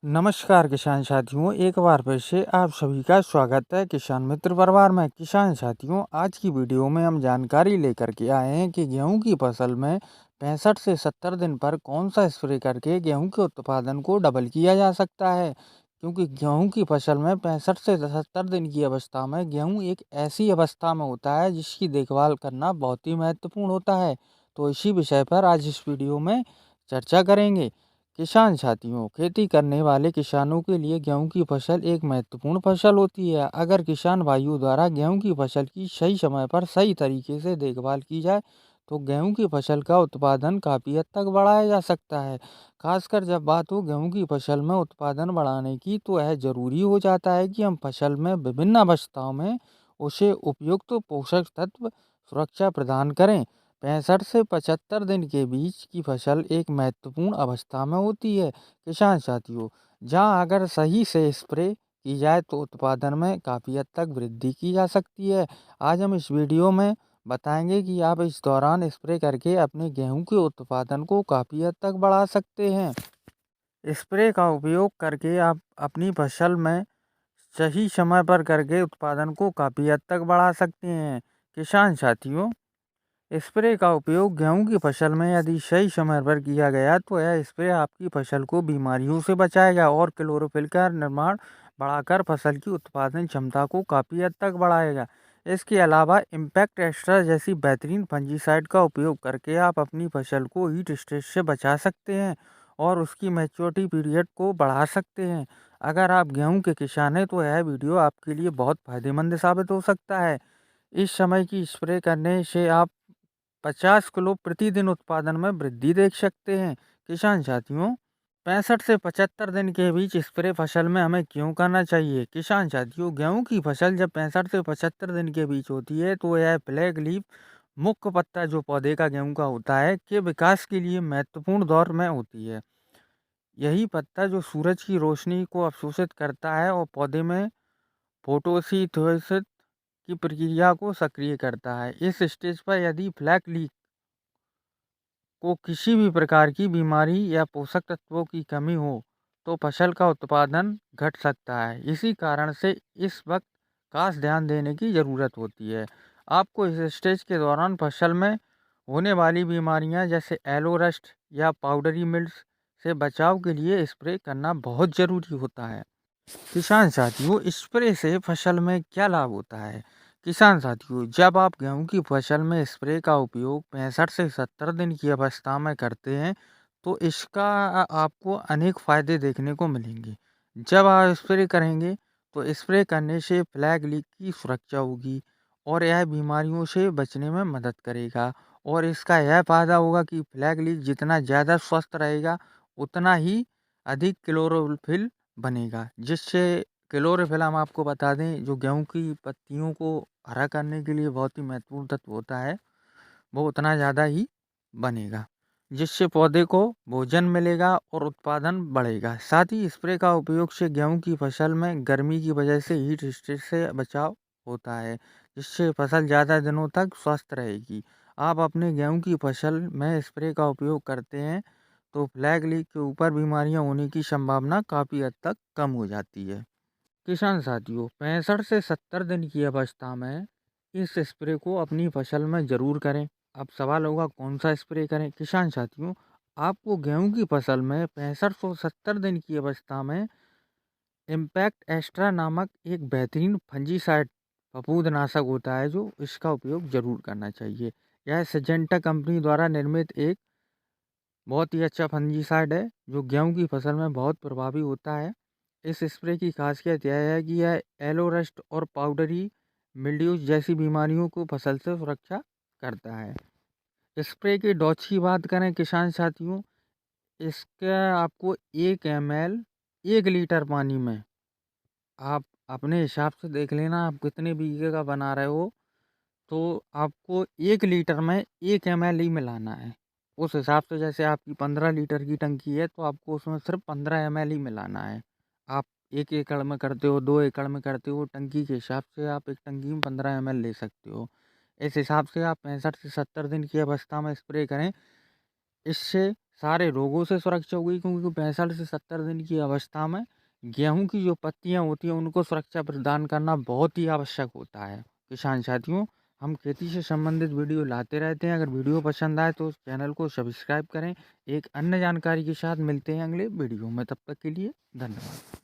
नमस्कार किसान साथियों, एक बार फिर से आप सभी का स्वागत है किसान मित्र परिवार में। किसान साथियों, आज की वीडियो में हम जानकारी लेकर के आए हैं कि गेहूं की फसल में 65 से 70 दिन पर कौन सा स्प्रे करके गेहूं के उत्पादन को डबल किया जा सकता है। क्योंकि गेहूं की फसल में 65 से 70 दिन की अवस्था में गेहूं एक ऐसी अवस्था में होता है जिसकी देखभाल करना बहुत ही महत्वपूर्ण होता है। तो इसी विषय पर आज इस वीडियो में चर्चा करेंगे। किसान साथियों, खेती करने वाले किसानों के लिए गेहूं की फसल एक महत्वपूर्ण फसल होती है। अगर किसान भाइयों द्वारा गेहूं की फसल की सही समय पर सही तरीके से देखभाल की जाए तो गेहूं की फसल का उत्पादन काफ़ी हद तक बढ़ाया जा सकता है। खासकर जब बात हो गेहूं की फसल में उत्पादन बढ़ाने की, तो यह जरूरी हो जाता है कि हम फसल में विभिन्न अवस्थाओं में उसे उपयुक्त पोषक तत्व सुरक्षा प्रदान करें। 65 से 75 दिन के बीच की फसल एक महत्वपूर्ण अवस्था में होती है। किसान साथियों, जहां अगर सही से स्प्रे की जाए तो उत्पादन में काफ़ी हद तक वृद्धि की जा सकती है। आज हम इस वीडियो में बताएंगे कि आप इस दौरान स्प्रे करके अपने गेहूं के उत्पादन को काफ़ी हद तक बढ़ा सकते हैं। स्प्रे का उपयोग करके आप अपनी फसल में सही समय पर करके उत्पादन को काफ़ी हद तक बढ़ा सकते हैं। किसान साथियों, स्प्रे का उपयोग गेहूं की फसल में यदि सही समय पर किया गया तो यह स्प्रे आपकी फसल को बीमारियों से बचाएगा और क्लोरोफिल का निर्माण बढ़ाकर फसल की उत्पादन क्षमता को काफ़ी हद तक बढ़ाएगा। इसके अलावा इम्पैक्ट एक्स्ट्रा जैसी बेहतरीन फंजीसाइड का उपयोग करके आप अपनी फसल को हीट स्ट्रेस से बचा सकते हैं और उसकी मैच्योरिटी पीरियड को बढ़ा सकते हैं। अगर आप गेहूं के किसान हैं तो यह वीडियो आपके लिए बहुत फायदेमंद साबित हो सकता है। इस समय की स्प्रे करने से आप 50 किलो प्रतिदिन उत्पादन में वृद्धि देख सकते हैं। किसान साथियों, 65 से 75 दिन के बीच स्प्रे फसल में हमें क्यों करना चाहिए? किसान साथियों, गेहूं की फसल जब 65 से 75 दिन के बीच होती है तो यह फ्लैग लीफ, मुख्य पत्ता जो पौधे का गेहूं का होता है, के विकास के लिए महत्वपूर्ण दौर में होती है। यही पत्ता जो सूरज की रोशनी को अवशोषित करता है और पौधे में फोटोसिंथेसिस की प्रक्रिया को सक्रिय करता है। इस स्टेज पर यदि फ्लैग लीफ को किसी भी प्रकार की बीमारी या पोषक तत्वों की कमी हो तो फसल का उत्पादन घट सकता है। इसी कारण से इस वक्त खास ध्यान देने की ज़रूरत होती है। आपको इस स्टेज के दौरान फसल में होने वाली बीमारियां जैसे येलो रस्ट या पाउडरी मिल्ट्स से बचाव के लिए स्प्रे करना बहुत ज़रूरी होता है। किसान साथियों, स्प्रे से फसल में क्या लाभ होता है? किसान साथियों, जब आप गेहूं की फसल में स्प्रे का उपयोग 65 से 70 दिन की अवस्था में करते हैं तो इसका आपको अनेक फायदे देखने को मिलेंगे। जब आप स्प्रे करेंगे तो स्प्रे करने से फ्लैग लीफ की सुरक्षा होगी और यह बीमारियों से बचने में मदद करेगा। और इसका यह फायदा होगा कि फ्लैग लीफ जितना ज़्यादा स्वस्थ रहेगा उतना ही अधिक क्लोरोफिल बनेगा, जिससे क्लोरोफिल हम आपको बता दें जो गेहूं की पत्तियों को हरा करने के लिए बहुत ही महत्वपूर्ण तत्व होता है, वो उतना ज़्यादा ही बनेगा, जिससे पौधे को भोजन मिलेगा और उत्पादन बढ़ेगा। साथ ही स्प्रे का उपयोग से गेहूं की फसल में गर्मी की वजह से हीट स्ट्रेस से बचाव होता है, जिससे फसल ज़्यादा दिनों तक स्वस्थ रहेगी। आप अपने गेहूं की फसल में स्प्रे का उपयोग करते हैं तो फ्लैग लीफ के ऊपर बीमारियां होने की संभावना काफ़ी हद तक कम हो जाती है। किसान साथियों, 65 से 70 दिन की अवस्था में इस स्प्रे को अपनी फसल में ज़रूर करें। अब सवाल होगा कौन सा स्प्रे करें? किसान साथियों, आपको गेहूं की फसल में 65 से 70 दिन की अवस्था में इम्पैक्ट एक्स्ट्रा नामक एक बेहतरीन फंजीसाइड फफूंदनाशक होता है, जो इसका उपयोग ज़रूर करना चाहिए। यह सिजेंटा कंपनी द्वारा निर्मित एक बहुत ही अच्छा फंजीसाइड है जो गेहूं की फसल में बहुत प्रभावी होता है। इस स्प्रे की खासियत यह है कि यह येलो रस्ट और पाउडरी मिल्ड्यूज जैसी बीमारियों को फसल से सुरक्षा करता है। स्प्रे के डोज की बात करें किसान साथियों, इसका आपको 1 ml 1 लीटर पानी में, आप अपने हिसाब से देख लेना आप कितने बीघे का बना रहे हो, तो आपको 1 लीटर में 1 ml ही मिलाना है। उस हिसाब से जैसे आपकी 15 लीटर की टंकी है तो आपको उसमें सिर्फ 15 ml ही मिलाना है। आप 1 एकड़ में करते हो, 2 एकड़ में करते हो, टंकी के हिसाब से आप एक टंकी में 15 ml ले सकते हो। इस हिसाब से आप 65 से 70 दिन की अवस्था में स्प्रे करें। इससे सारे रोगों से सुरक्षा होगी, क्योंकि 65 से 70 दिन की अवस्था में गेहूँ की जो पत्तियाँ होती हैं उनको सुरक्षा प्रदान करना बहुत ही आवश्यक होता है। किसान साथियों, हम खेती से संबंधित वीडियो लाते रहते हैं। अगर वीडियो पसंद आए तो चैनल को सब्सक्राइब करें। एक अन्य जानकारी के साथ मिलते हैं अगले वीडियो में, तब तक के लिए धन्यवाद।